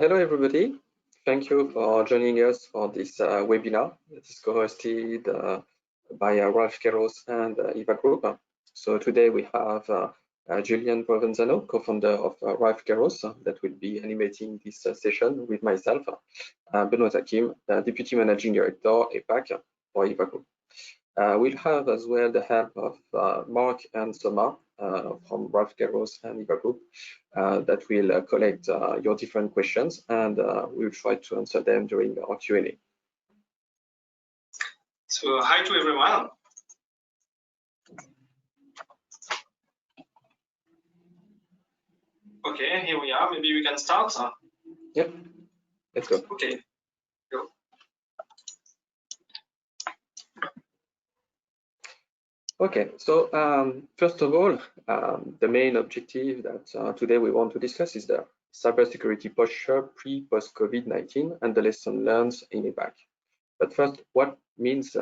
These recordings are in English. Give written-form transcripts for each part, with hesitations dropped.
Hello, everybody. Thank you for joining us for this webinar that is co-hosted by RALFKAIROS and EVA Group. So today we have Julien PROVENZANO, co-founder of RALFKAIROS, that will be animating this session with myself, Benoit TA KIM, Deputy Managing Director APAC for EVA Group. We'll have as well the help of Mark and Soma from RALFKAIROS and EVA Group that will collect your different questions, and we'll try to answer them during our Q&A. So hi to everyone. Okay, here we are. Maybe we can start. Yep, let's go. Okay, go. Okay, so first of all, the main objective that today we want to discuss is the cybersecurity posture pre-post-COVID-19 and the lesson learned in APAC. But first, what means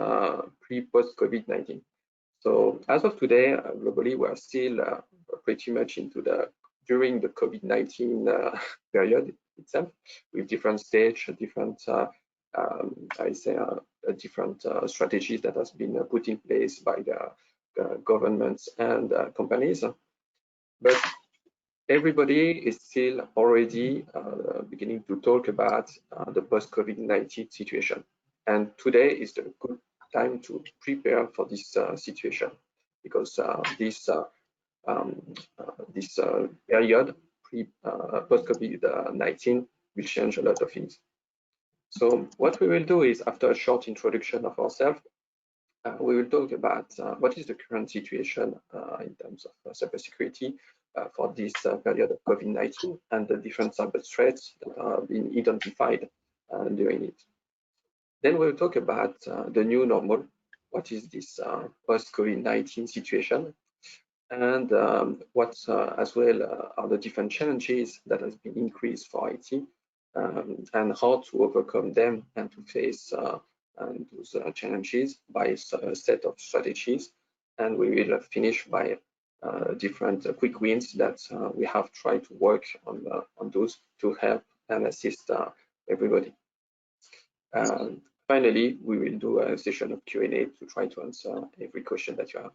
pre-post-COVID-19? So as of today, globally, we are still pretty much into during the COVID-19 period itself, with different stage, different different strategies that has been put in place by the governments and companies. But everybody is still already beginning to talk about the post-COVID-19 situation. And today is the good time to prepare for this situation, because this period post-COVID-19 will change a lot of things. So what we will do is, after a short introduction of ourselves, we will talk about what is the current situation in terms of cybersecurity for this period of COVID-19 and the different cyber threats that have been identified during it. Then we'll talk about the new normal. What is this post-COVID-19 situation? And what as well are the different challenges that has been increased for IT, and how to overcome them and to face those challenges by a set of strategies. And we will finish by different quick wins that we have tried to work on those to help and assist everybody. And finally, we will do a session of Q&A to try to answer every question that you have.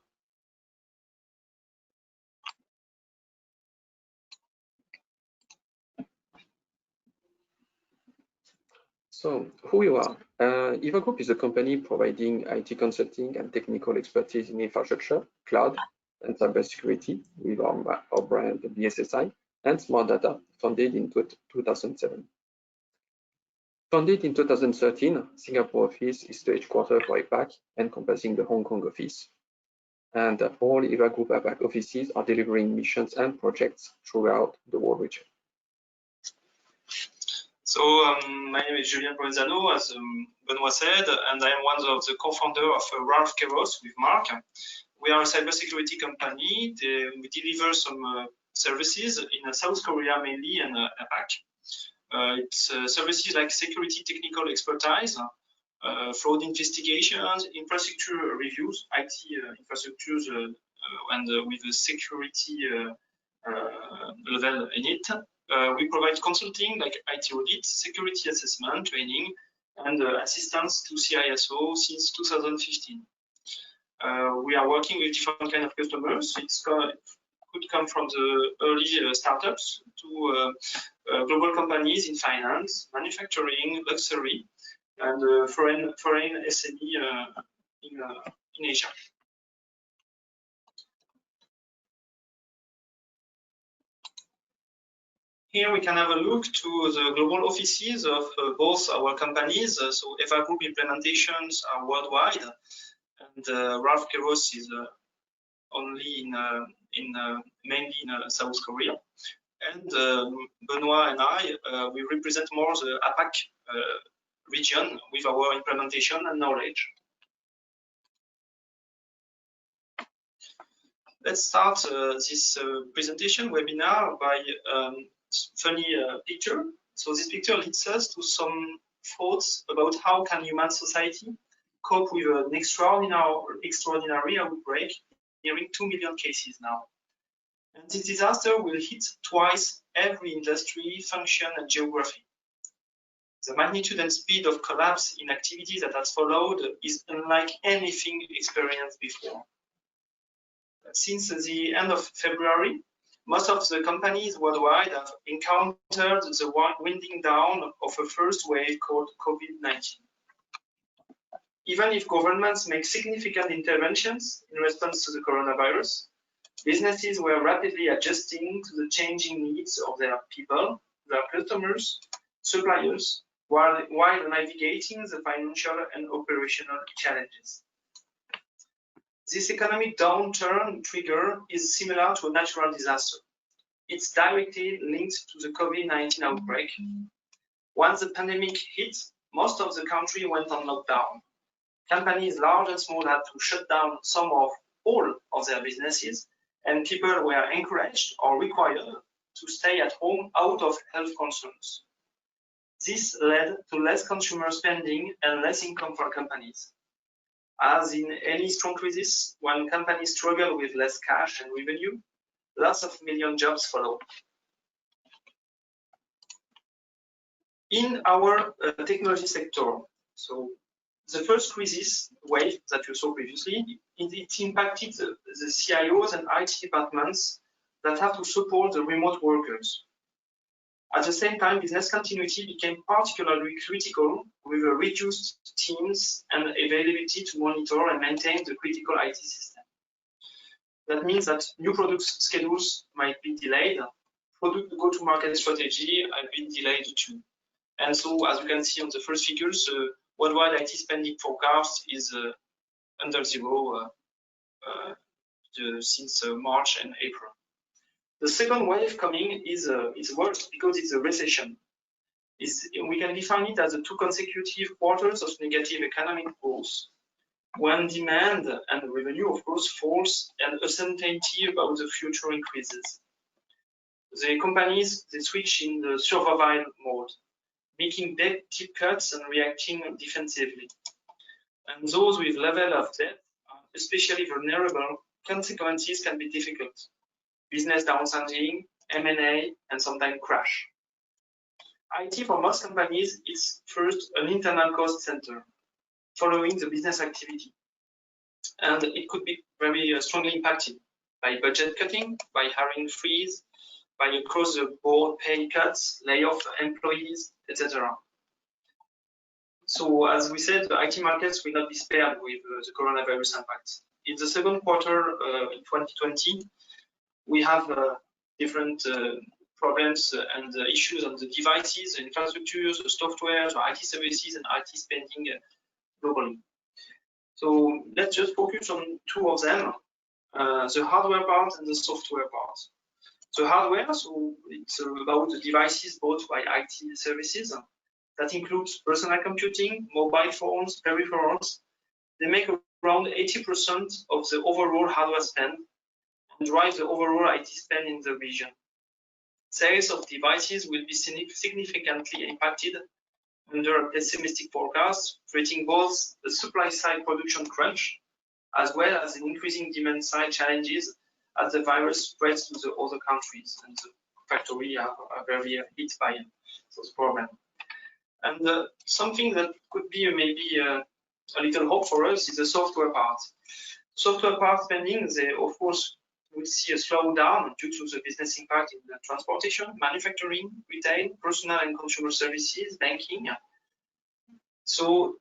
So who we are? EVA Group is a company providing IT consulting and technical expertise in infrastructure, cloud, and cybersecurity with our brand BSSI and Smart Data, founded in 2007. Founded in 2013, Singapore office is the headquarters for APAC, encompassing the Hong Kong office. And all EVA Group APAC offices are delivering missions and projects throughout the world region. So my name is Julien PROVENZANO, as Benoit said, and I am one of the co-founder of RALFKAIROS with Mark. We are a cybersecurity company. We deliver some services in South Korea mainly and APAC. It's services like security technical expertise, fraud investigations, infrastructure reviews, IT infrastructures, and with a security level in it. We provide consulting like IT audit, security assessment, training, and assistance to CISO since 2015. We are working with different kind of customers. It could come from the early startups to global companies in finance, manufacturing, luxury, and foreign SME in Asia. Here we can have a look to the global offices of both our companies. So EVA Group implementations are worldwide, and RALFKAIROS is only mainly in South Korea. And Benoit and I, we represent more the APAC region with our implementation and knowledge. Let's start this presentation webinar by funny picture. So this picture leads us to some thoughts about how can human society cope with an extraordinary outbreak nearing 2 million cases now. And this disaster will hit twice every industry, function, and geography. The magnitude and speed of collapse in activity that has followed is unlike anything experienced before. Since the end of February, most of the companies worldwide have encountered the winding down of a first wave called COVID-19. Even if governments make significant interventions in response to the coronavirus, businesses were rapidly adjusting to the changing needs of their people, their customers, suppliers, while navigating the financial and operational challenges. This economic downturn trigger is similar to a natural disaster. It's directly linked to the COVID-19 outbreak. Once the pandemic hit, most of the country went on lockdown. Companies large and small had to shut down some or all of their businesses, and people were encouraged or required to stay at home out of health concerns. This led to less consumer spending and less income for companies. As in any strong crisis, when companies struggle with less cash and revenue, lots of million jobs follow. In our technology sector, so the first crisis wave that you saw previously, it impacted the CIOs and IT departments that have to support the remote workers. At the same time, business continuity became particularly critical with reduced teams and availability to monitor and maintain the critical IT system. That means that new product schedules might be delayed, product go-to-market strategy has been delayed too. And so, as you can see on the first figures, worldwide IT spending forecast is under zero since March and April. The second wave coming is worse because it's a recession. We can define it as 2 consecutive quarters of negative economic growth, when demand and revenue, of course, falls and uncertainty about the future increases. The companies, they switch in the survival mode, making deep cuts and reacting defensively. And those with level of debt are especially vulnerable. Consequences can be difficult. Business downsizing, M&A, and sometimes crash. IT for most companies is first an internal cost center, following the business activity. And it could be very strongly impacted by budget cutting, by hiring freeze, by across the board pay cuts, layoff employees, etc. So as we said, the IT markets will not be spared with the coronavirus impact. In the second quarter in 2020, we have different problems and issues on the devices, the infrastructures, the software, the IT services, and IT spending globally. So let's just focus on 2 of them, the hardware part and the software part. The hardware, so it's about the devices bought by IT services. That includes personal computing, mobile phones, peripherals. They make around 80% of the overall hardware spend and drive the overall IT spend in the region. Sales of devices will be significantly impacted under a pessimistic forecast, creating both the supply side production crunch as well as the increasing demand side challenges as the virus spreads to the other countries and the factory are very hit by those problems. And something that could be maybe a little hope for us is the software part. Software part spending, they of course will see a slowdown due to the business impact in the transportation, manufacturing, retail, personal and consumer services, banking. So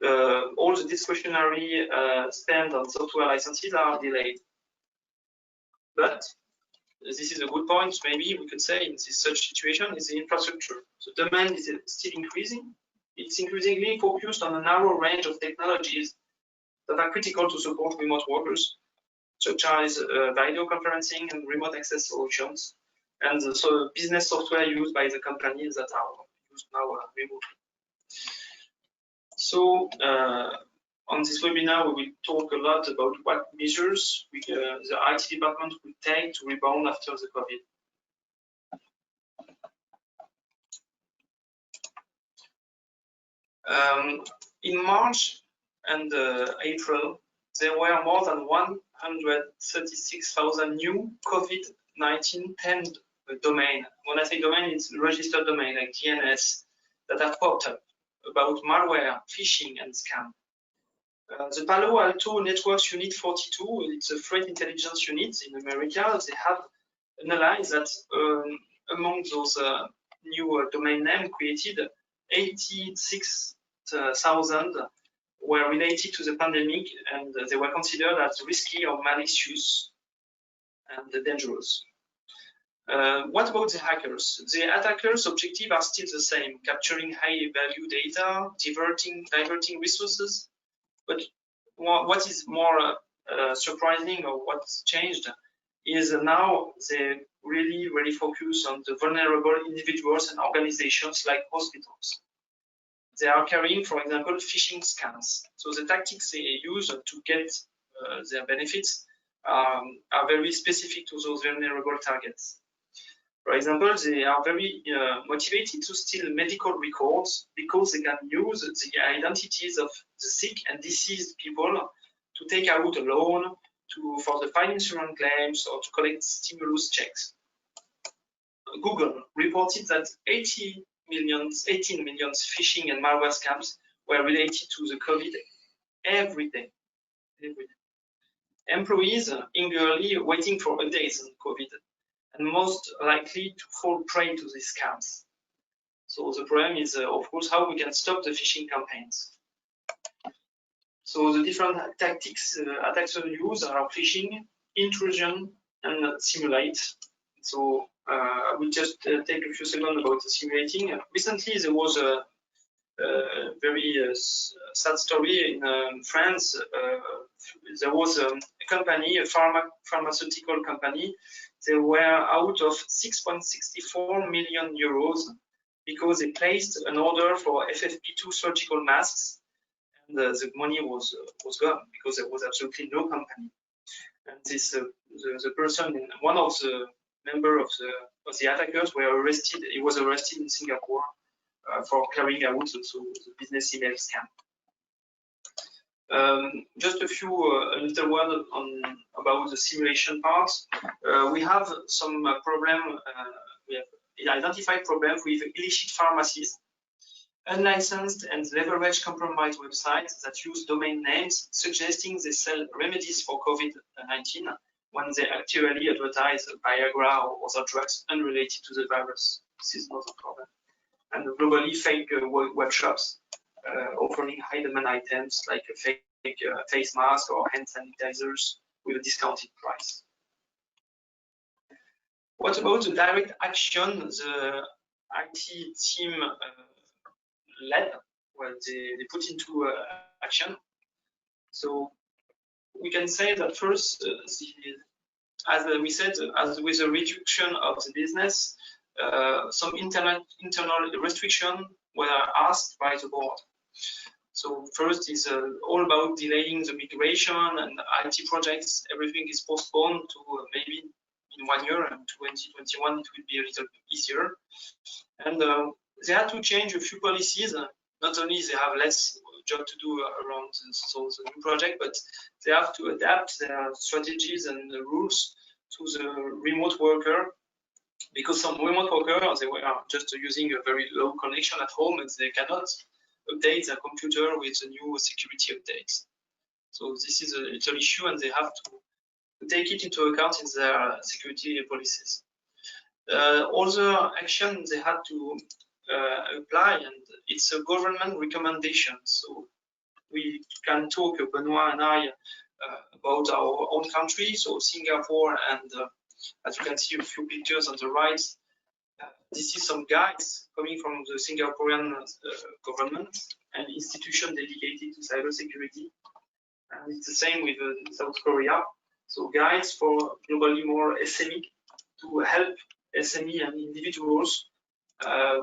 all the discretionary spend on software licenses are delayed. But this is a good point, maybe we could say in this such situation, is the infrastructure. The demand is still increasing. It's increasingly focused on a narrow range of technologies that are critical to support remote workers, such as video conferencing and remote access solutions, and so business software used by the companies that are used now remotely. So on this webinar, we will talk a lot about what measures the IT department will take to rebound after the COVID. In March and April, there were more than 136,000 new COVID-19 domain. When I say domain, it's registered domain like DNS that have popped up about malware, phishing, and scam. The Palo Alto Networks Unit 42, it's a threat intelligence unit in America. They have analyzed that among those new domain names created, 86,000 were related to the pandemic, and they were considered as risky or malicious and dangerous. What about the hackers? The attackers' objectives are still the same: capturing high-value data, diverting resources. But what is more surprising, or what's changed, is now they really focus on the vulnerable individuals and organizations like hospitals. They are carrying, for example, phishing scams. So the tactics they use to get their benefits are very specific to those vulnerable targets. For example, they are very motivated to steal medical records because they can use the identities of the sick and deceased people to take out a loan, for the file insurance claims, or to collect stimulus checks. Google reported that 18 million phishing and malware scams were related to the COVID every day. Employees eagerly waiting for updates on COVID, and most likely to fall prey to these scams. So the problem is, of course, how we can stop the phishing campaigns. So the different tactics attackers use are phishing, intrusion, and simulate. So I will just take a few seconds about simulating. Recently, there was a very sad story in France. There was a company, a pharmaceutical company. They were out of 6.64 million euros because they placed an order for FFP2 surgical masks, and the money was gone because there was absolutely no company. And this the person, one of the members of the attackers, were arrested. He was arrested in Singapore for carrying out the business email scam. Just a little word about the simulation part. We have some problem. We have identified problems with illicit pharmacies, unlicensed and leverage compromised websites that use domain names suggesting they sell remedies for COVID-19 when they actually advertise Viagra or other drugs unrelated to the virus. This is not a problem. And globally, fake web shops offering high demand items like a fake face mask or hand sanitizers with a discounted price. What about the direct action the IT team led? Well, they put into action. So we can say that first, as we said, as with the reduction of the business, some internal restrictions were asked by the board. So first is all about delaying the migration and IT projects. Everything is postponed to maybe in 1 year, and 2021 it will be a little bit easier. And they had to change a few policies. Not only they have less job to do around the new project, but they have to adapt their strategies and the rules to the remote worker, because some remote workers, they were just using a very low connection at home and they cannot update their computer with the new security updates. So this is a little issue, and they have to take it into account in their security policies. Other action they had to apply, and it's a government recommendation. So we can talk, Benoit and I, about our own country, so Singapore, and as you can see a few pictures on the right, this is some guides coming from the Singaporean government and institution dedicated to cybersecurity. And it's the same with South Korea. So guides for globally more SME, to help SME and individuals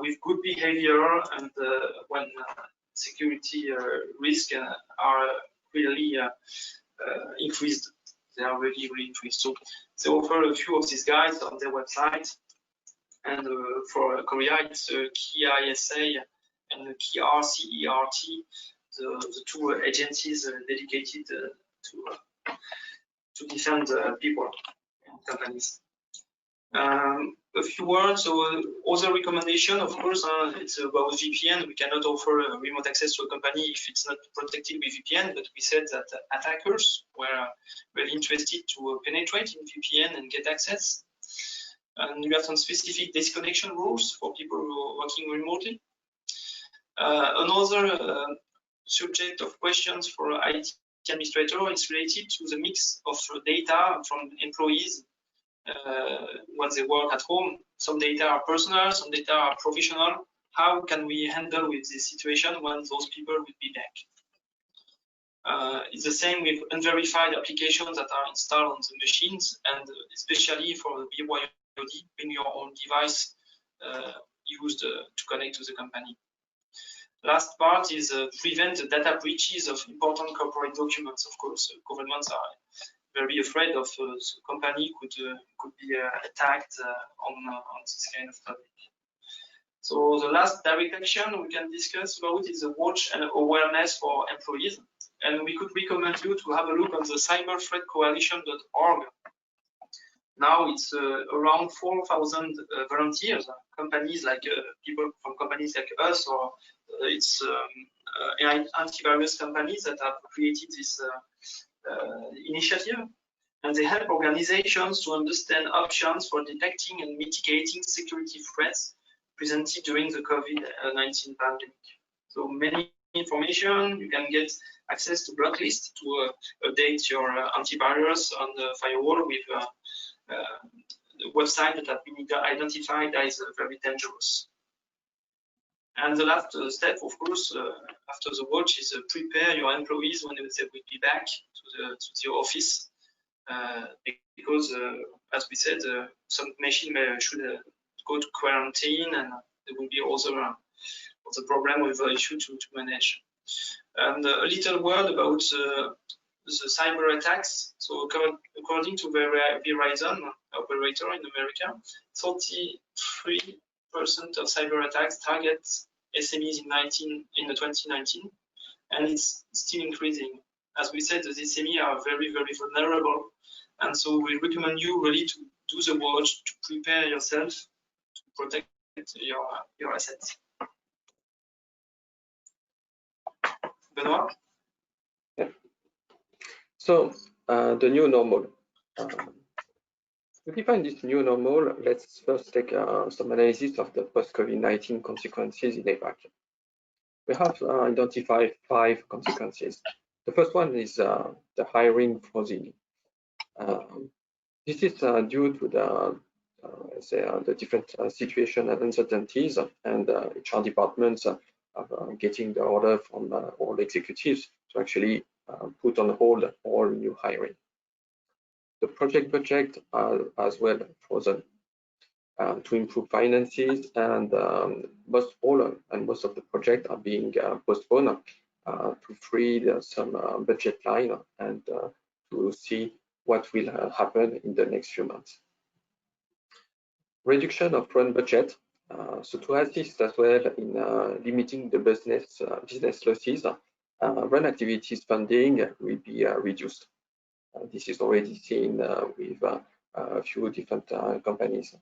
with good behavior, and when security risks are really increased, they are really increased. So they offer a few of these guides on their website. And for Korea, it's KISA and KRCERT, the two agencies dedicated to defend people and companies. A few words. So other recommendation, of course, it's about VPN. We cannot offer remote access to a company if it's not protected with VPN, but we said that attackers were very interested to penetrate in VPN and get access. And we have some specific disconnection rules for people who are working remotely. Another subject of questions for IT administrator is related to the mix of data from employees when they work at home. Some data are personal, some data are professional. How can we handle with this situation when those people will be back? It's the same with unverified applications that are installed on the machines, and especially for the BYOD, bring your own device used to connect to the company. Last part is prevent the data breaches of important corporate documents. Of course, governments are very afraid of the company could be attacked on this kind of topic. So the last direct action we can discuss about is the watch and awareness for employees. And we could recommend you to have a look on the cyberthreatcoalition.org. Now it's around 4,000 volunteers, companies like people from companies like us, or it's antivirus companies that have created this initiative, and they help organizations to understand options for detecting and mitigating security threats presented during the COVID-19 pandemic. So many information, you can get access to blacklist to update your antivirus on the firewall with the website that have been identified as very dangerous. And the last step, of course, after the watch is prepare your employees when they will be back to the office, because, as we said, some machine should go to quarantine, and there will be also the problem with the issue to manage. And a little word about the cyber attacks. So according to Verizon operator in America, 33% of cyber attacks target SMEs in 2019, and it's still increasing. As we said, the SME are very, very vulnerable, and so we recommend you really to do the work to prepare yourself to protect your assets. Benoit? Yeah. So the new normal. To define this new normal, let's first take some analysis of the post-COVID-19 consequences in APAC. We have identified 5 consequences. The first one is the hiring freezing. This is due to the different situation and uncertainties, and HR departments are getting the order from all executives to actually put on hold all new hiring. The project budget are as well frozen to improve finances, and most of the projects are being postponed to free some budget line and to see what will happen in the next few months. Reduction of run budget. So to assist as well in limiting the business losses, run activities funding will be reduced. This is already seen with a few different companies.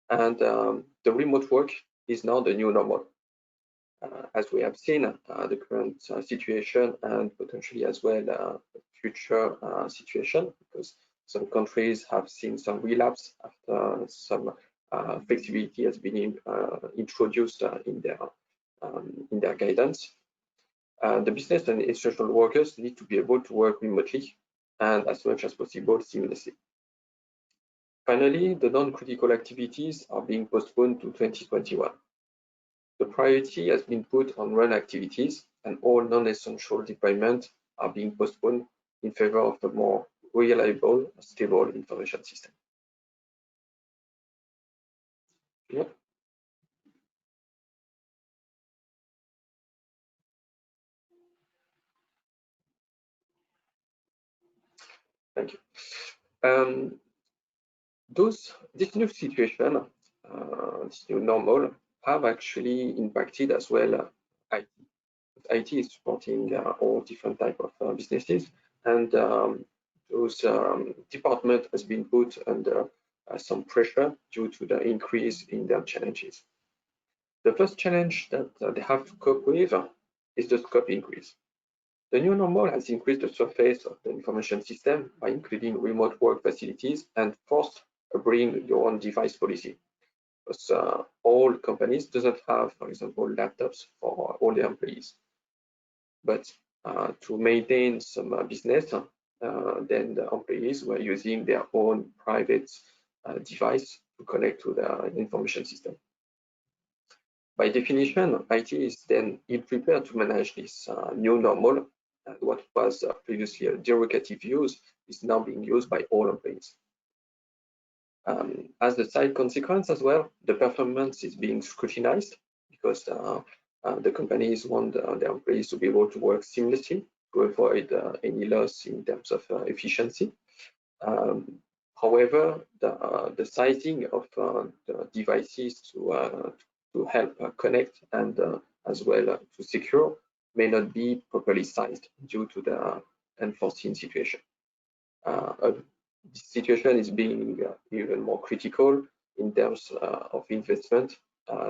And the remote work is now the new normal. As we have seen, the current situation and potentially as well future situation, because some countries have seen some relapse after some flexibility has been introduced in their guidance. The business and essential workers need to be able to work remotely and as much as possible seamlessly. Finally, the non-critical activities are being postponed to 2021. The priority has been put on run activities, and all non-essential deployments are being postponed in favor of a more reliable, stable information system. Yeah. Thank you. This new situation, this new normal, have actually impacted as well IT. IT is supporting all different type of businesses, and those department has been put under some pressure due to the increase in their challenges. The first challenge that they have to cope with is the scope increase. The new normal has increased the surface of the information system by including remote work facilities and forced a bring your own device policy. Because all companies doesn't have, for example, laptops for all their employees. But to maintain some business, then the employees were using their own private device to connect to the information system. By definition, IT is then ill-prepared to manage this new normal, and what was previously a derogative use is now being used by all employees. As a side consequence as well, the performance is being scrutinized because the companies want their employees to be able to work seamlessly to avoid any loss in terms of efficiency. However, the sizing of the devices to help connect and as well to secure may not be properly sized due to the unforeseen situation. This situation is being even more critical in terms of investment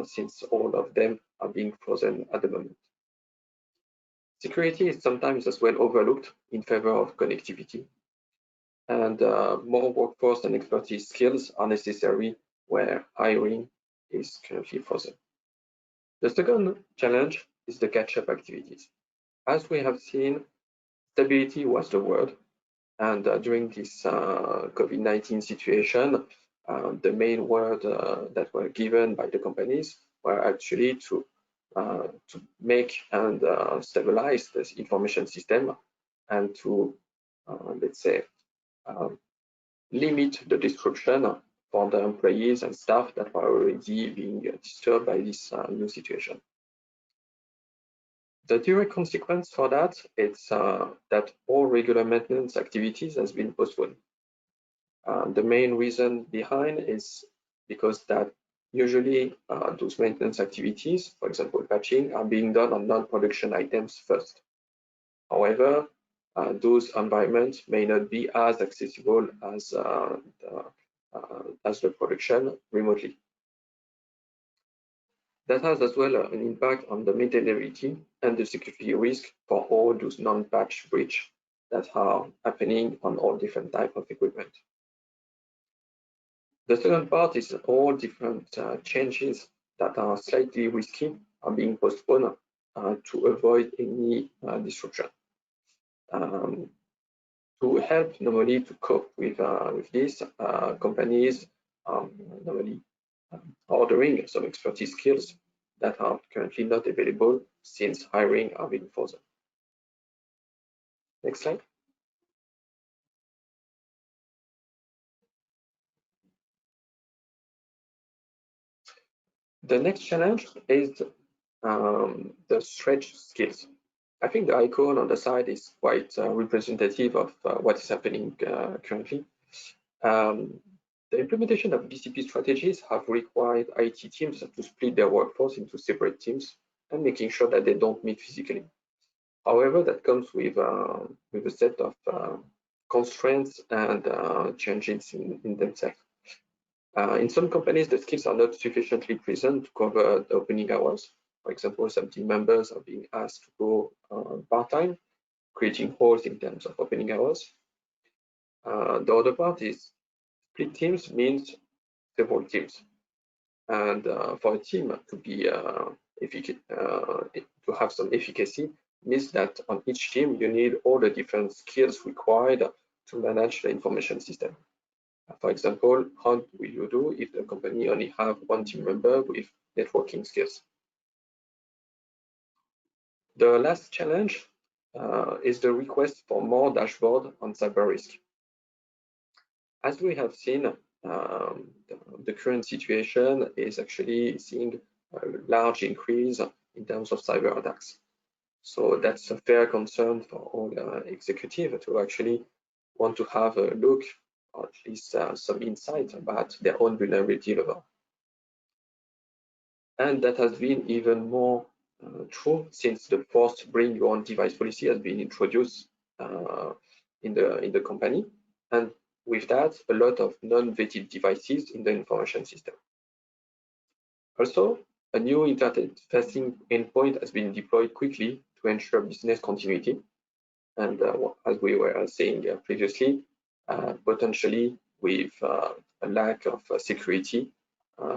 since all of them are being frozen at the moment. Security is sometimes as well overlooked in favor of connectivity, and more workforce and expertise skills are necessary where hiring is currently frozen. The second challenge is the catch-up activities. As we have seen, stability was the word, and during this COVID-19 situation, the main word that were given by the companies were actually to make and stabilize this information system and to, let's say, limit the disruption for the employees and staff that were already being disturbed by this new situation. The direct consequence for that is that all regular maintenance activities has been postponed. The main reason behind is because that usually those maintenance activities, for example, patching, are being done on non-production items first. However, those environments may not be as accessible as the production remotely. That has as well an impact on the maintainability and the security risk for all those non-patch breach that are happening on all different types of equipment. The second part is all different changes that are slightly risky are being postponed to avoid any disruption. To help normally to cope with this, companies normally ordering some expertise skills that are currently not available since hiring are being frozen. Next slide. The next challenge is the stretch skills. I think the icon on the side is quite representative of what is happening currently. The implementation of BCP strategies have required IT teams to split their workforce into separate teams and making sure that they don't meet physically. However, that comes with a set of constraints and changes in themselves. In some companies, the skills are not sufficiently present to cover the opening hours. For example, some team members are being asked to go part-time, creating holes in terms of opening hours. The other part is split teams means several teams. And for a team to be to have some efficacy means that on each team, you need all the different skills required to manage the information system. For example, how will you do if the company only have one team member with networking skills? The last challenge is the request for more dashboard on cyber risk. As we have seen, the current situation is actually seeing a large increase in terms of cyber attacks. So that's a fair concern for all executives to actually want to have a look, or at least some insight about their own vulnerability level. And that has been even more true since the forced bring your own device policy has been introduced in the company. And with that, a lot of non-vetted devices in the information system. Also, a new internet-facing endpoint has been deployed quickly to ensure business continuity. And as we were saying previously, potentially with a lack of security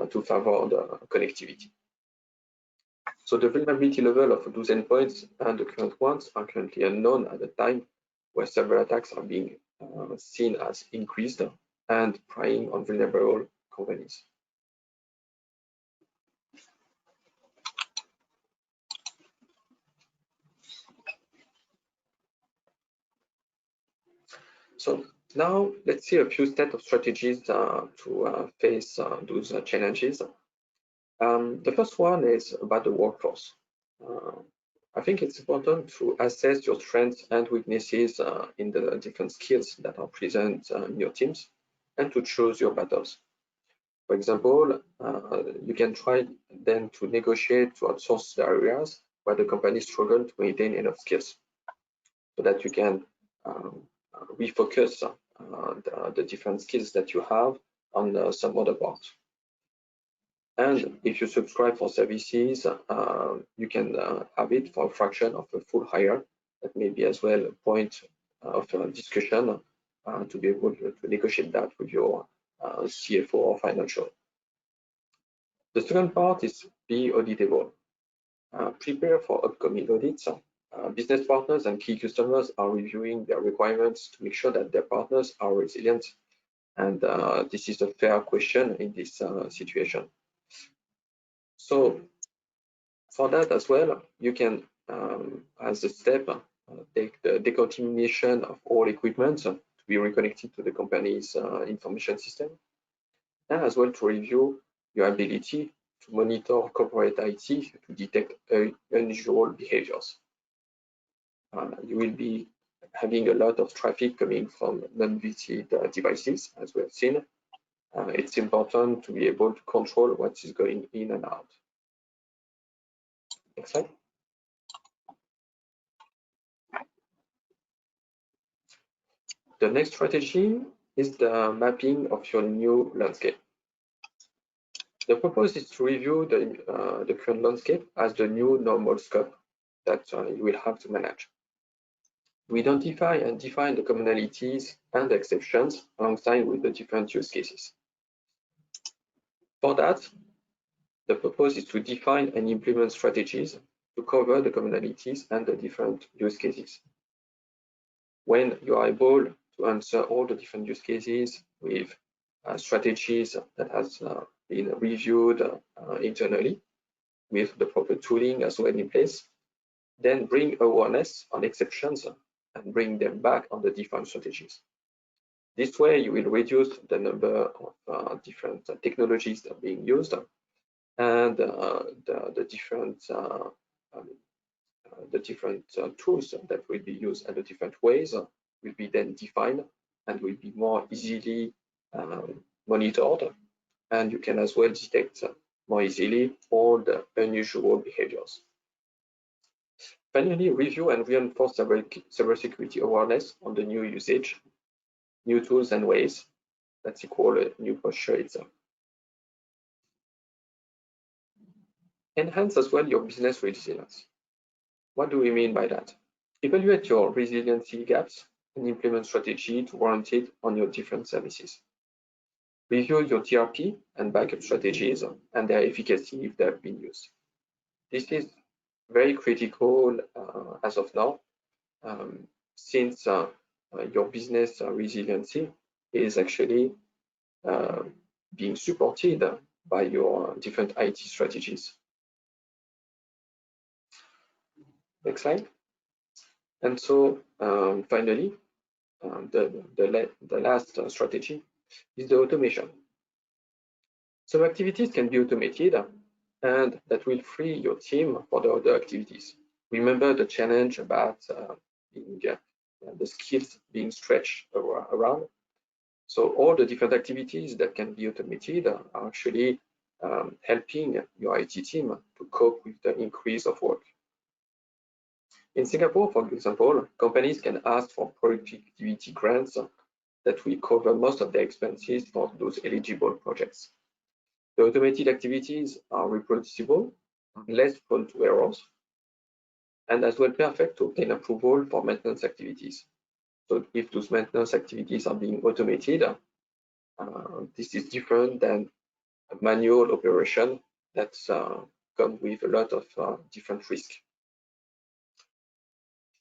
to favor the connectivity. So the vulnerability level of those endpoints and the current ones are currently unknown at the time where cyber attacks are being seen as increased and preying on vulnerable companies. So now let's see a few set of strategies to face those challenges. The first one is about the workforce. I think it's important to assess your strengths and weaknesses in the different skills that are present in your teams and to choose your battles. For example, you can try then to negotiate to outsource the areas where the company struggles to maintain enough skills so that you can refocus the different skills that you have on some other parts. And if you subscribe for services, you can have it for a fraction of a full hire. That may be as well a point of discussion to be able to negotiate that with your CFO or financial. The second part is be auditable. Prepare for upcoming audits. Business partners and key customers are reviewing their requirements to make sure that their partners are resilient. And this is a fair question in this situation. So for that as well, you can, as a step, take the decontamination of all equipment to be reconnected to the company's information system, and as well to review your ability to monitor corporate IT to detect unusual behaviors. You will be having a lot of traffic coming from non-vetted devices, as we have seen. It's important to be able to control what is going in and out. Next slide. The next strategy is the mapping of your new landscape. The purpose is to review the current landscape as the new normal scope that you will have to manage. We identify and define the commonalities and the exceptions alongside with the different use cases. For that, the purpose is to define and implement strategies to cover the commonalities and the different use cases. When you are able to answer all the different use cases with strategies that has been reviewed internally with the proper tooling as well in place, then bring awareness on exceptions and bring them back on the defined strategies. This way, you will reduce the number of different technologies that are being used, and the different tools that will be used and the different ways will be then defined and will be more easily monitored, and you can as well detect more easily all the unusual behaviors. Finally, review and reinforce cybersecurity awareness on the new usage, new tools and ways. That's equal a new posture itself. Enhance as well your business resilience. What do we mean by that? Evaluate your resiliency gaps and implement strategy to warrant it on your different services. Review your TRP and backup strategies and their efficacy if they have been used. This is very critical as of now, since your business resiliency is actually being supported by your different IT strategies. Next slide. And so finally, the last strategy is the automation. Some activities can be automated, and that will free your team for the other activities. Remember the challenge about the skills being stretched around. So all the different activities that can be automated are actually helping your IT team to cope with the increase of work. In Singapore, for example, companies can ask for productivity grants that we cover most of the expenses for those eligible projects. The automated activities are reproducible, less prone to errors, and as well perfect to obtain approval for maintenance activities. So if those maintenance activities are being automated, this is different than a manual operation that comes with a lot of different risks.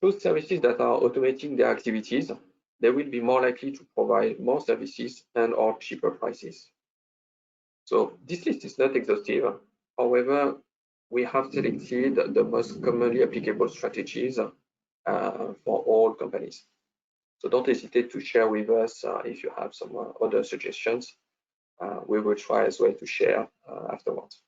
Those services that are automating their activities, they will be more likely to provide more services and or cheaper prices. So this list is not exhaustive. However, we have selected the most commonly applicable strategies for all companies. So don't hesitate to share with us if you have some other suggestions. We will try as well to share afterwards.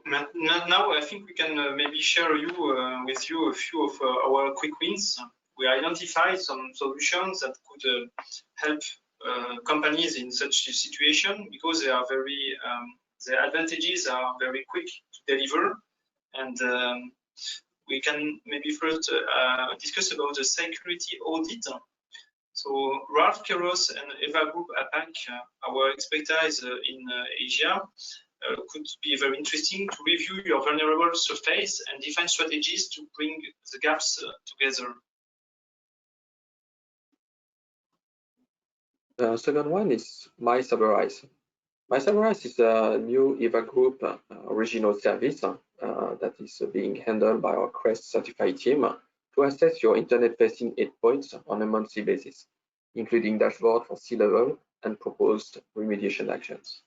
Now I think we can maybe share with you a few of our quick wins. We identified some solutions that could help companies in such a situation because they are very the advantages are very quick to deliver, and we can maybe first discuss about the security audit. So RALFKAIROS and EVA Group APAC, our expertise in Asia, could be very interesting to review your vulnerable surface and define strategies to bring the gaps together. The second one is MyCyberEyes. MyCyberEyes is a new EVA Group regional service that is being handled by our CREST certified team to assess your internet-facing endpoints on a monthly basis, including dashboard for C-level and proposed remediation actions.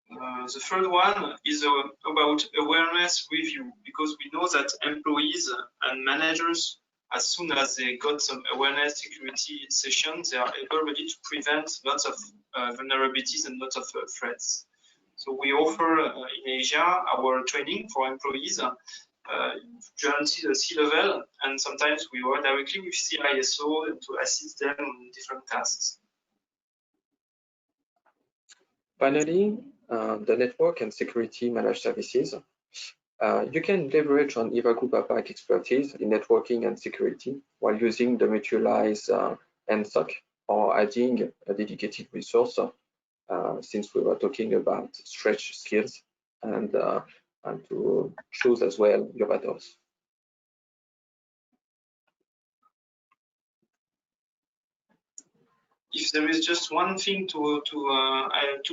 The third one is about awareness review, because we know that employees and managers, as soon as they got some awareness security sessions, they are able really to prevent lots of vulnerabilities and lots of threats. So we offer in Asia our training for employees, guarantee the C-level, and sometimes we work directly with CISO to assist them on different tasks. Finally, the network and security managed services. You can leverage on EVA Group APAC expertise in networking and security while using the mutualized NSOC or adding a dedicated resource, since we were talking about stretch skills and to choose as well your battles. If there is just one thing to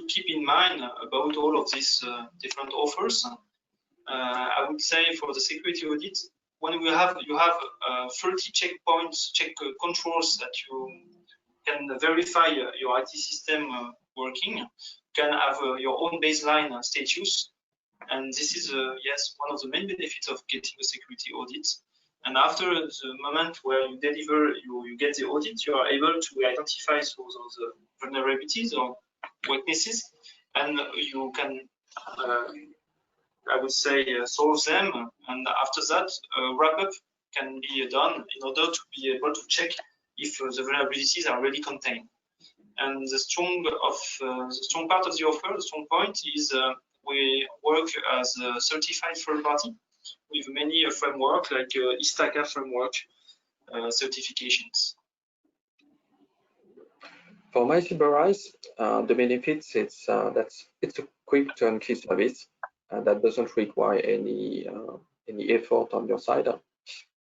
keep in mind about all of these different offers, I would say for the security audit, when you have 30 checkpoints, controls that you can verify your IT system working, you can have your own baseline status, and this is yes, one of the main benefits of getting a security audit. And after the moment where you deliver, you get the audit, you are able to identify those vulnerabilities or weaknesses, and you can, I would say, solve them. And after that, wrap up can be done in order to be able to check if the vulnerabilities are really contained. And the strong part of the offer, the strong point is we work as a certified third party with many frameworks like ISTACA framework certifications. For MyCyberEyes, the benefits it's a quick turnkey service that doesn't require any effort on your side,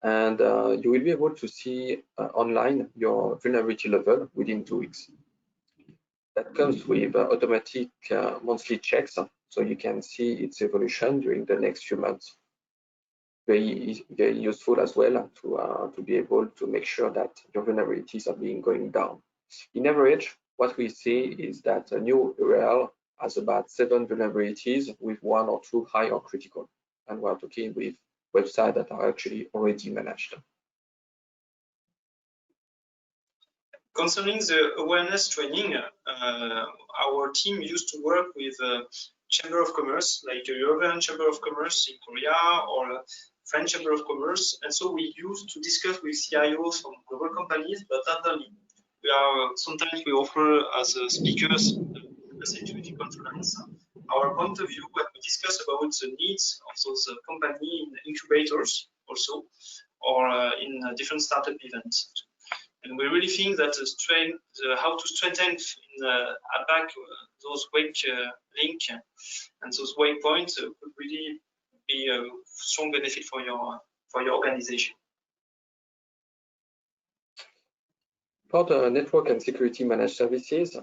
and you will be able to see online your vulnerability level within 2 weeks. That comes with automatic monthly checks, so you can see its evolution during the next few months. Very useful as well to be able to make sure that your vulnerabilities are going down. In average, what we see is that a new URL has about 7 vulnerabilities with 1 or 2 high or critical, and we're talking with websites that are actually already managed. Concerning the awareness training, our team used to work with Chamber of Commerce, like the European Chamber of Commerce in Korea or French Chamber of Commerce, and so we used to discuss with CIOs from global companies, but not only. Sometimes we offer as speakers a security conference our point of view, and we discuss about the needs of those company in incubators also, or in different startup events. And we really think that how to strengthen in APAC those wake link and those waypoints could really be a strong benefit for your organization. For the network and security managed services,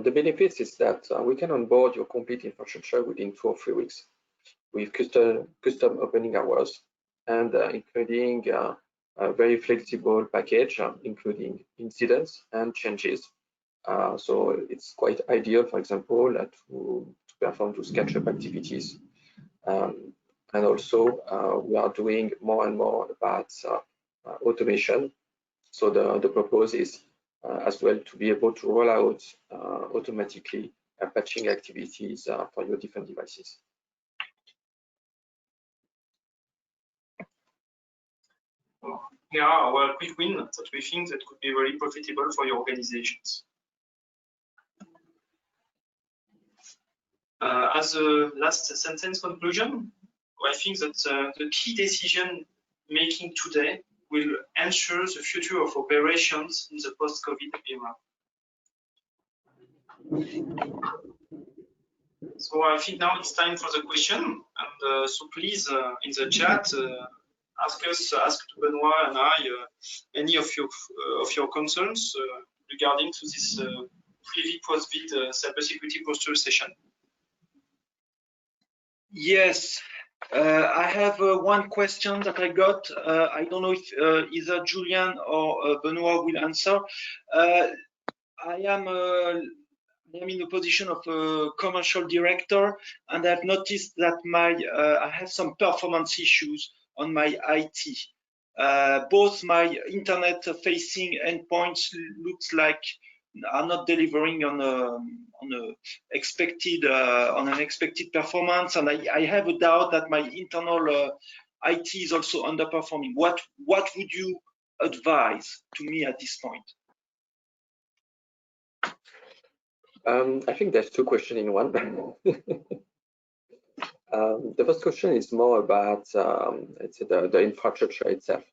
the benefits is that we can onboard your complete infrastructure within 2 or 3 weeks with custom opening hours and including a very flexible package, including incidents and changes. So it's quite ideal, for example, to perform those catch-up activities. And also, we are doing more and more about automation. So the purpose is as well to be able to roll out automatically patching activities for your different devices. Here are our quick win that we think that could be very profitable for your organizations. As a last sentence conclusion, I think that the key decision making today will ensure the future of operations in the post-COVID era. So I think now it's time for the question, and so please in the chat ask to Benoit and I any of your concerns regarding to this pre-vid post-vid cybersecurity posture session. Yes, I have one question that I got. I don't know if either Julien or Benoit will answer. I am in a position of a commercial director, and I've noticed that I have some performance issues on my IT. Both my internet-facing endpoints looks like are not delivering on an expected performance, and I have a doubt that my internal IT is also underperforming. What would you advise to me at this point? I think there's 2 questions in one. The first question is more about the infrastructure itself.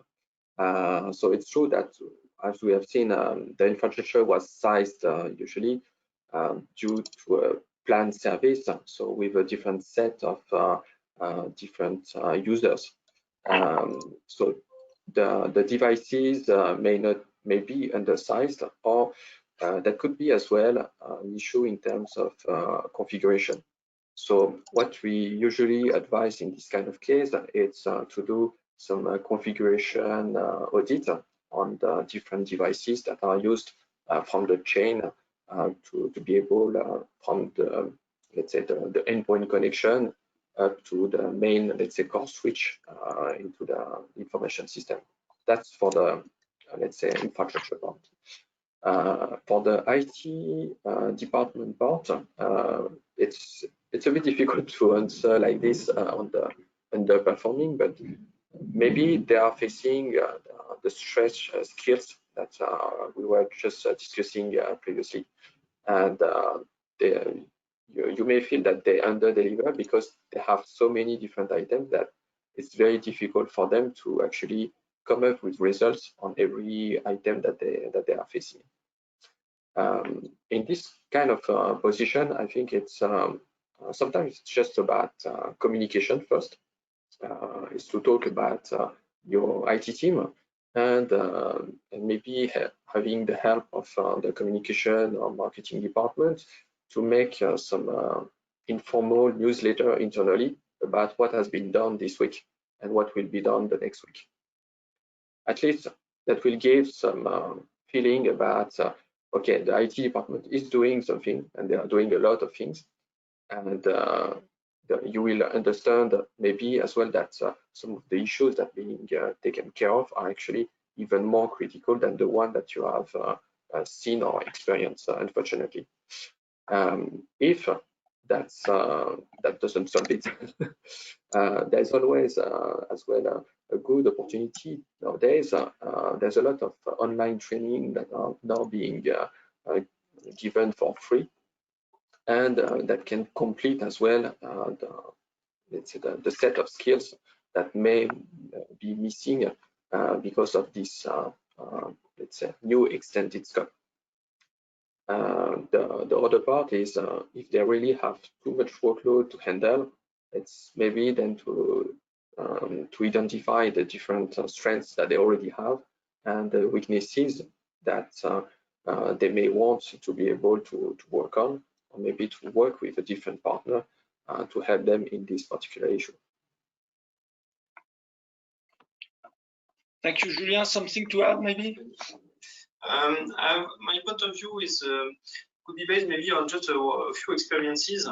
So it's true that, as we have seen, the infrastructure was sized usually due to a planned service, so with a different set of different users. So the devices may be undersized, or that could be as well an issue in terms of configuration. So what we usually advise in this kind of case is to do some configuration audit on the different devices that are used from the chain to be able from the, let's say, the endpoint connection up to the main, let's say, core switch into the information system. That's for the, let's say, infrastructure part. For the IT department part, it's a bit difficult to answer like this on the underperforming, but maybe they are facing the stress skills that we were just discussing previously, and you may feel that they under-deliver because they have so many different items that it's very difficult for them to actually come up with results on every item that they are facing. In this kind of position, I think it's sometimes it's just about communication first. Is to talk about your IT team and maybe having the help of the communication or marketing department to make some informal newsletter internally about what has been done this week and what will be done the next week. At least that will give some feeling about, okay, the IT department is doing something and they are doing a lot of things, and you will understand maybe as well that some of the issues that are being taken care of are actually even more critical than the one that you have seen or experienced, unfortunately. If that doesn't solve it, there's always as well a good opportunity nowadays. There's a lot of online training that are now being given for free, and that can complete as well let's say the set of skills that may be missing because of this let's say new extended scope. The other part is if they really have too much workload to handle, it's maybe then to identify the different strengths that they already have and the weaknesses that they may want to be able to work on, or maybe to work with a different partner to help them in this particular issue. Thank you, Julien. Something to add, maybe? My point of view is could be based maybe on just a few experiences.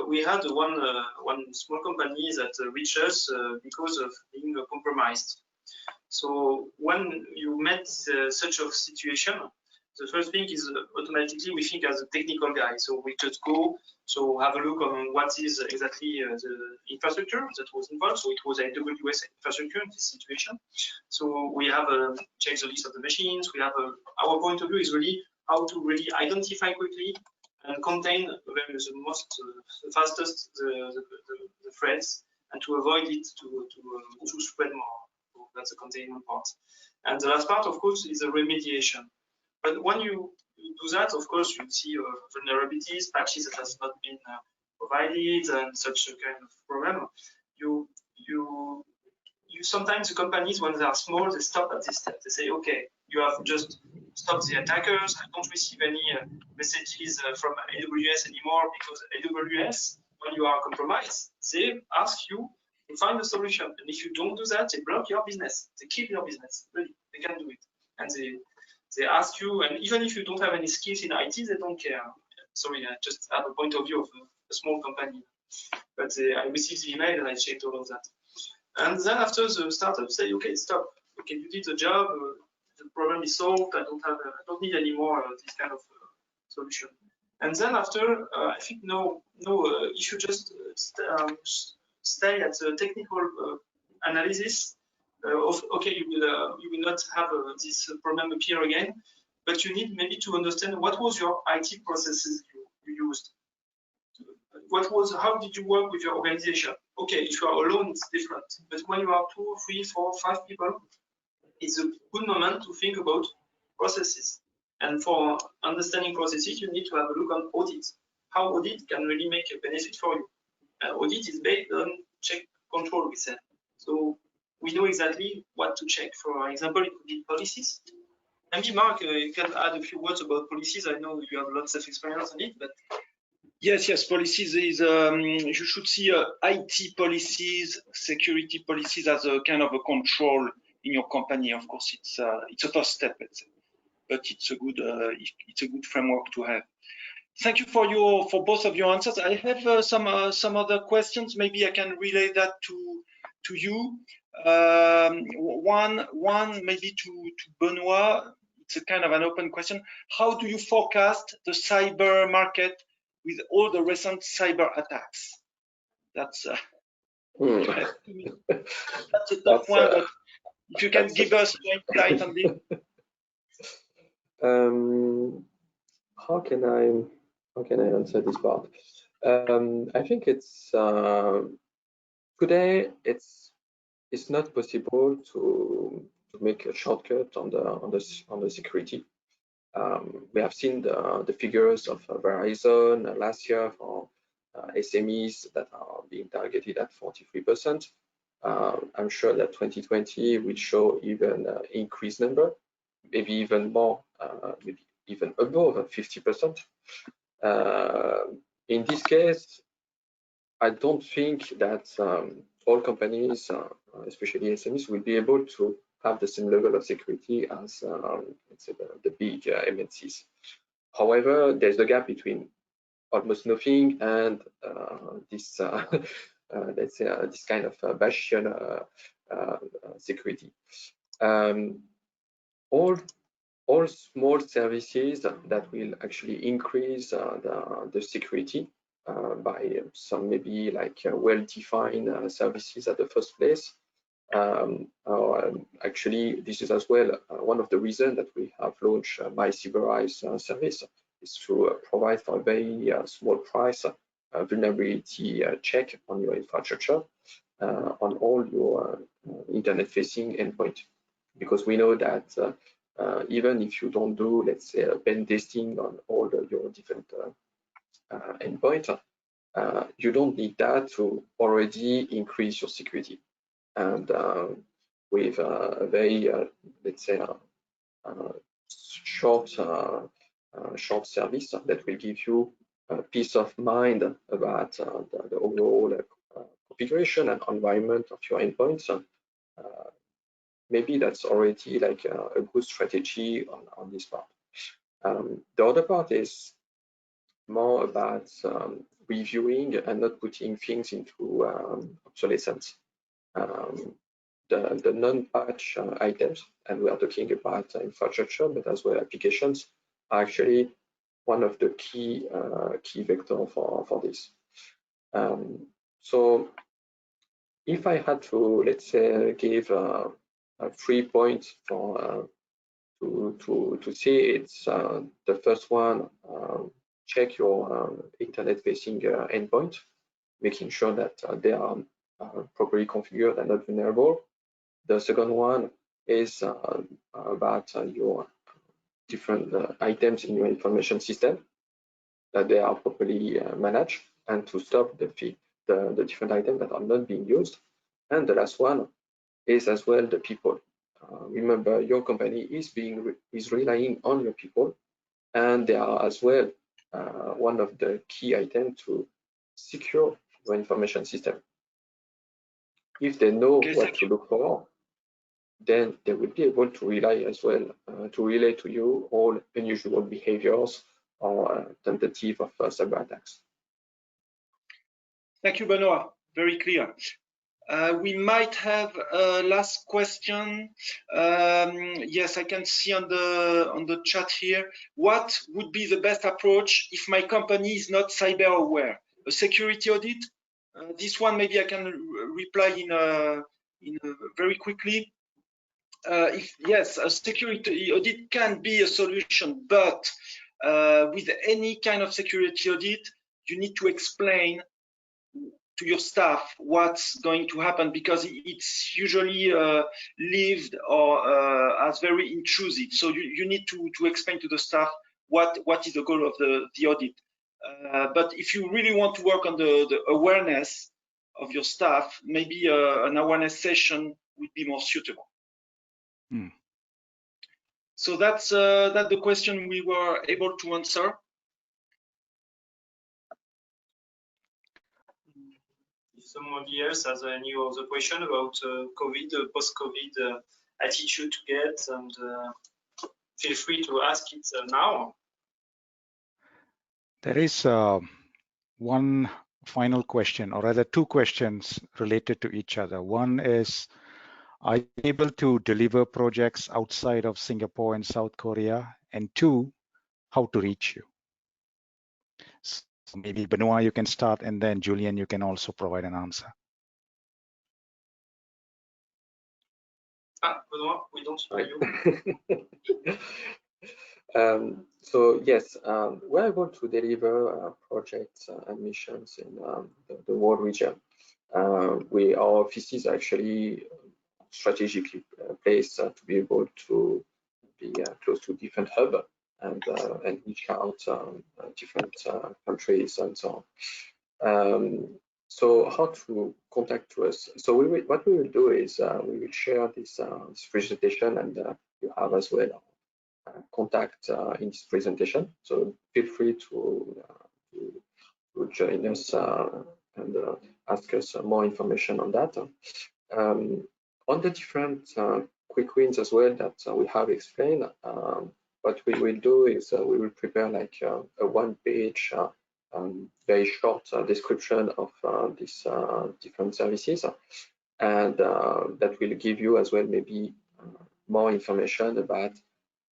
We had one small company that reached us because of being compromised. So when you met such a situation, the first thing is automatically we think as a technical guy. So we just go, so have a look on what is exactly the infrastructure that was involved. So it was AWS infrastructure in this situation. So we have checked the list of the machines. We have our point of view is really how to really identify quickly and contain the most fastest the threats, and to avoid it to spread more. So that's the containment part. And the last part, of course, is the remediation. But when you do that, of course, you see vulnerabilities, patches that has not been provided, and such a kind of problem. You sometimes the companies, when they are small, they stop at this step. They say, okay, you have just stopped the attackers. I don't receive any messages from AWS anymore, because AWS, when you are compromised, they ask you to find a solution. And if you don't do that, they block your business. They kill your business. Really, they can do it. And they ask you, and even if you don't have any skills in IT, they don't care. Sorry, I just have a point of view of a small company. But I received the email and I checked all of that. And then after the startup say, okay, stop. Okay, you did the job. The problem is solved. I don't need any more this kind of solution. And then after, I think you should just stay at the technical analysis. Okay, you will not have this problem appear again, but you need maybe to understand what was your IT processes you used. How did you work with your organization? Okay, if you are alone, it's different. But when you are 2, 3, 4, 5 people, it's a good moment to think about processes. And for understanding processes, you need to have a look on audit. How audit can really make a benefit for you. Audit is based on check control, we said. So we know exactly what to check. For example, it could be policies. Maybe Mark, you can add a few words about policies. I know you have lots of experience on it, but Yes, policies is, you should see IT policies, security policies as a kind of a control in your company. Of course, it's a first step, let's say, but it's a good framework to have. Thank you for both of your answers. I have some other questions. Maybe I can relay that to you. One maybe to Benoit. It's a kind of an open question. How do you forecast the cyber market with all the recent cyber attacks? That's that's a tough one, but if you can give us an insight on this. How can I answer this part? I think it's today it's not possible to make a shortcut on the security. We have seen the figures of Verizon last year for SMEs that are being targeted at 43%. I'm sure that 2020 will show even increased number, maybe even more, maybe even above 50%. In this case, I don't think that all companies, especially SMEs, will be able to have the same level of security as let's say the big MNCs. However, there's a gap between almost nothing and this let's say this kind of bastion security. All small services that will actually increase the security by some maybe like well-defined services at the first place. Actually, this is as well one of the reasons that we have launched My Cyber Eyes service, is to provide for a very small price vulnerability check on your infrastructure on all your internet-facing endpoint, because we know that even if you don't do, let's say, pen testing on all your different endpoints, you don't need that to already increase your security. And with a very, let's say, short service that will give you peace of mind about the overall configuration and environment of your endpoints, maybe that's already like a good strategy on this part. The other part is more about reviewing and not putting things into obsolescence. The non-patch items, and we are talking about infrastructure, but as well applications, are actually one of the key vector for this. So if I had to, let's say, give 3 points for to say, it's the first one, check your internet-facing endpoint, making sure that they are properly configured and not vulnerable. The second one is about your different items in your information system, that they are properly managed, and to stop the different items that are not being used. And the last one is as well the people. Remember, your company is relying on your people, and they are as well one of the key items to secure your information system. If they know what to look for, then they will be able to rely as well, to relay to you all unusual behaviors or tentative of cyber attacks. Thank you, Benoit. Very clear. We might have a last question. Yes, I can see on the chat here. What would be the best approach if my company is not cyber aware? A security audit? This one maybe I can reply in very quickly. If yes, a security audit can be a solution, but with any kind of security audit, you need to explain to your staff what's going to happen, because it's usually lived or as very intrusive. So you need to explain to the staff what is the goal of the audit. But if you really want to work on the awareness of your staff, maybe an awareness session would be more suitable. So that's the question we were able to answer. If somebody else has any other question about COVID, post-COVID attitude to get, and feel free to ask it now. There is one final question, or rather two questions related to each other. One is, are you able to deliver projects outside of Singapore and South Korea? And two, how to reach you? So maybe Benoit, you can start, and then Julien, you can also provide an answer. Benoit, we don't hear you. So yes, we're able to deliver projects and missions in the world region. Our offices are actually strategically placed to be able to be close to different hubs and reach out different countries and so on. So how to contact us? So what we will do is we will share this presentation, and you have as well contact in this presentation. So feel free to join us and ask us more information on that. On the different quick wins as well that we have explained, what we will do is we will prepare like a one-page, very short description of these different services, and that will give you as well maybe more information about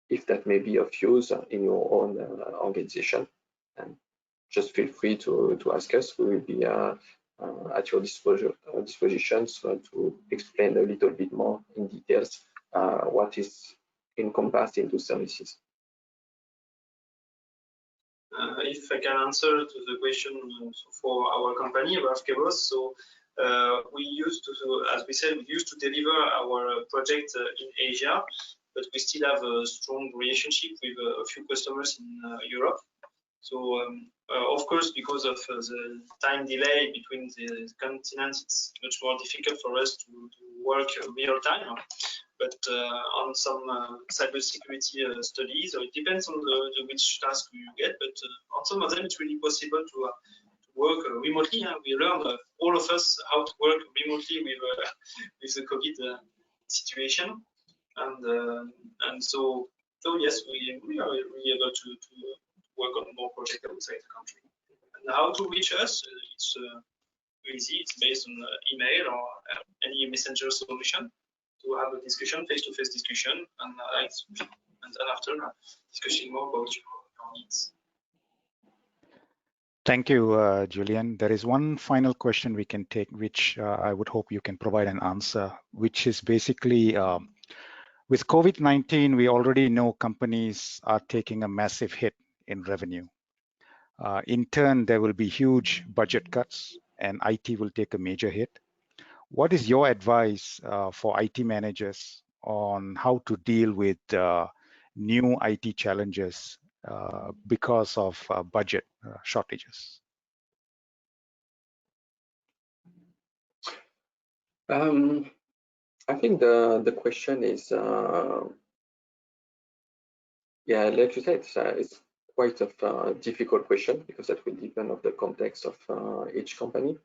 if that may be of use in your own organization. And just feel free to ask us. We will be at your disposition to explain a little bit more in details what is encompassed into services. if I can answer to the question for our company, RALFKAIROS. So we used to, as we said, we used to deliver our project in Asia, but we still have a strong relationship with a few customers in Europe. So of course, because of the time delay between the continents, it's much more difficult for us to work real time. But on some cybersecurity studies, or it depends on which task you get, but on some of them it's really possible to work remotely. We learned, all of us, how to work remotely with the COVID situation, and so yes, we are really able to work on more projects outside the country. And how to reach us? It's easy. It's based on email or any messenger solution, to have a discussion, face-to-face discussion, and then after discussing more about your needs. Thank you, Julien. There is one final question we can take, which I would hope you can provide an answer, which is basically, with COVID-19, we already know companies are taking a massive hit in revenue. In turn, there will be huge budget cuts and IT will take a major hit. What is your advice for IT managers on how to deal with new IT challenges because of budget shortages? I think the question is, yeah, like you said, it's quite a difficult question, because that will depend on the context of each company.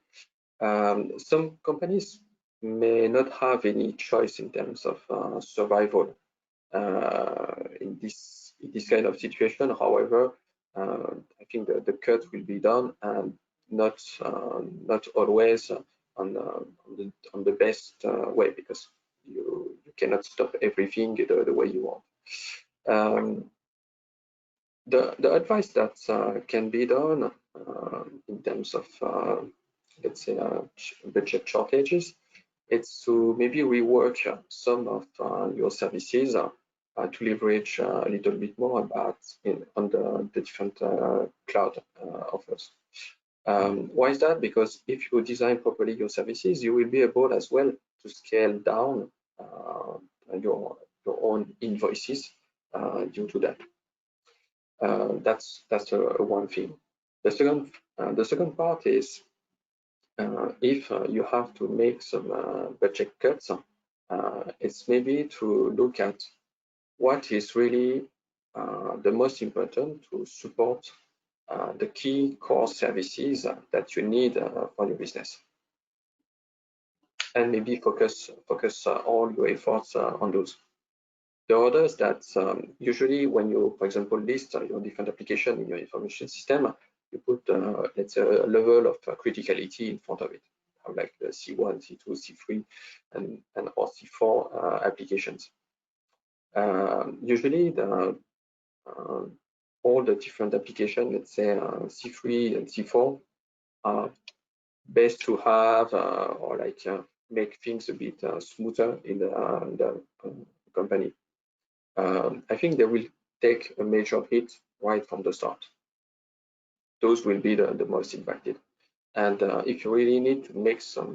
Some companies may not have any choice in terms of survival in this kind of situation. However, I think the cut will be done, and not always on the best way, because you cannot stop everything the way you want. The advice that can be done in terms of let's say budget shortages, it's to maybe rework some of your services to leverage a little bit more on the different cloud offers. Why is that? Because if you design properly your services, you will be able as well to scale down your own invoices due to that. That's one thing. The second part is, if you have to make some budget cuts, it's maybe to look at what is really the most important to support the key core services that you need for your business, and maybe focus all your efforts on those. The others that usually when you, for example, list your different applications in your information system, you put, let's say, a level of criticality in front of it, like the C1, C2, C3, and or C4 applications. Usually, all the different applications, let's say C3 and C4, are best to have or like make things a bit smoother in the company. I think they will take a major hit right from the start. Those will be the most impacted. And if you really need to make some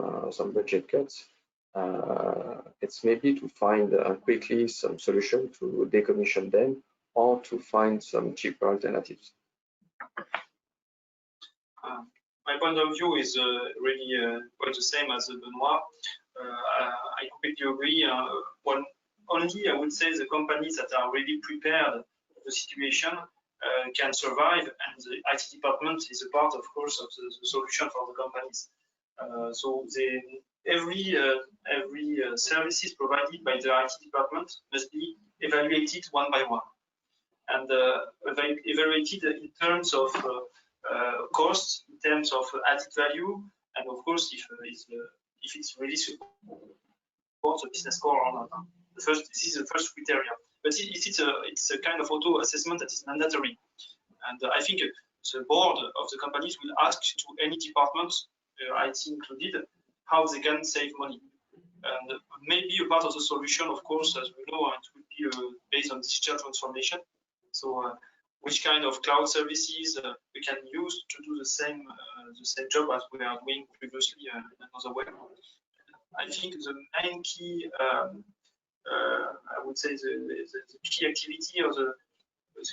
budget cuts, it's maybe to find quickly some solution to decommission them, or to find some cheaper alternatives. My point of view is really quite the same as Benoit. I completely agree. Only, I would say, the companies that are really prepared for the situation can survive, and the IT department is a part, of course, of the solution for the companies. So every services provided by the IT department must be evaluated one by one, and evaluated in terms of cost, in terms of added value, and of course if it's really supports the business core or not. This is the first criteria. But it's a kind of auto assessment that is mandatory, and I think the board of the companies will ask to any department, IT included, how they can save money. And maybe a part of the solution, of course, as we know, it will be based on digital transformation. So which kind of cloud services we can use to do the same job as we are doing previously in another way. I think the main key, I would say the key activity or the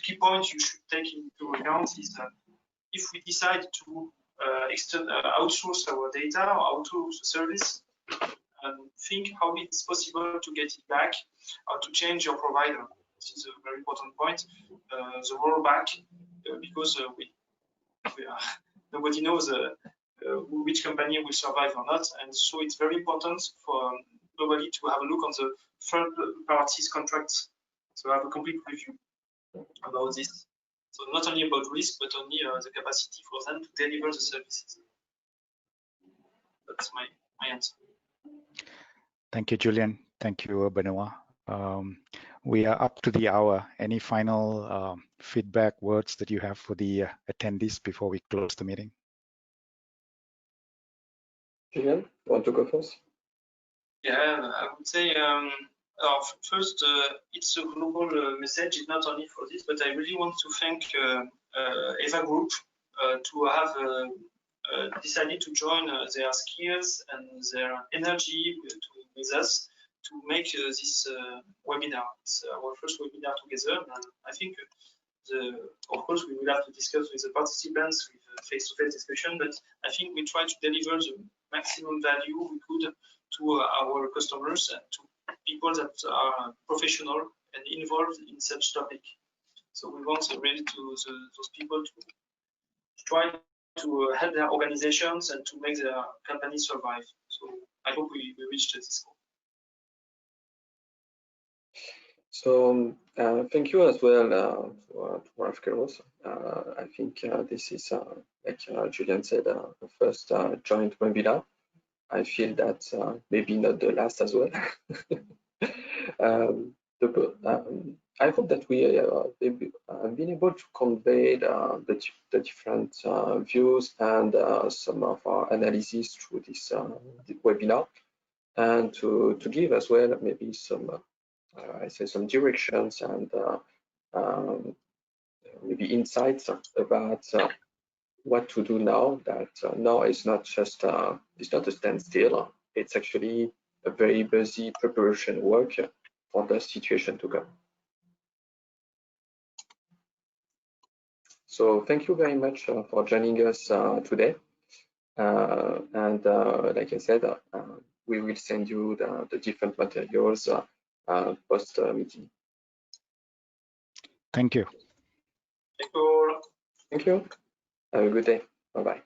key point you should take into account is that if we decide to outsource our data or outsource the service, think how it's possible to get it back or to change your provider. This is a very important point. The rollback, because nobody knows which company will survive or not, and so it's very important for globally to have a look on the third parties contracts, so have a complete review about this. So not only about risk, but only the capacity for them to deliver the services. That's my answer. Thank you, Julien. Thank you, Benoit. We are up to the hour. Any final feedback words that you have for the attendees before we close the meeting? Julien, you want to go first? Yeah, I would say first, it's a global message. It's not only for this, but I really want to thank EVA Group to have decided to join their skills and their energy with us to make this webinar. It's our first webinar together, and I think of course we will have to discuss with the participants with face-to-face discussion, but I think we try to deliver the maximum value we could to our customers and to people that are professional and involved in such topic. So we want really those people to try to help their organizations and to make their companies survive. So I hope we reached this goal. So thank you as well to RALFKAIROS. I think this is, like Julien said, the first joint webinar. I feel that maybe not the last as well. I hope that we have been able to convey the different views and some of our analysis through this webinar, and to give as well maybe some I say some directions and maybe insights about what to do now. That now is not just it's not a standstill. It's actually a very busy preparation work for the situation to come. So thank you very much for joining us today. And like I said, we will send you the different materials post meeting. Thank you. Thank you. Thank you. Have a good day. Bye-bye.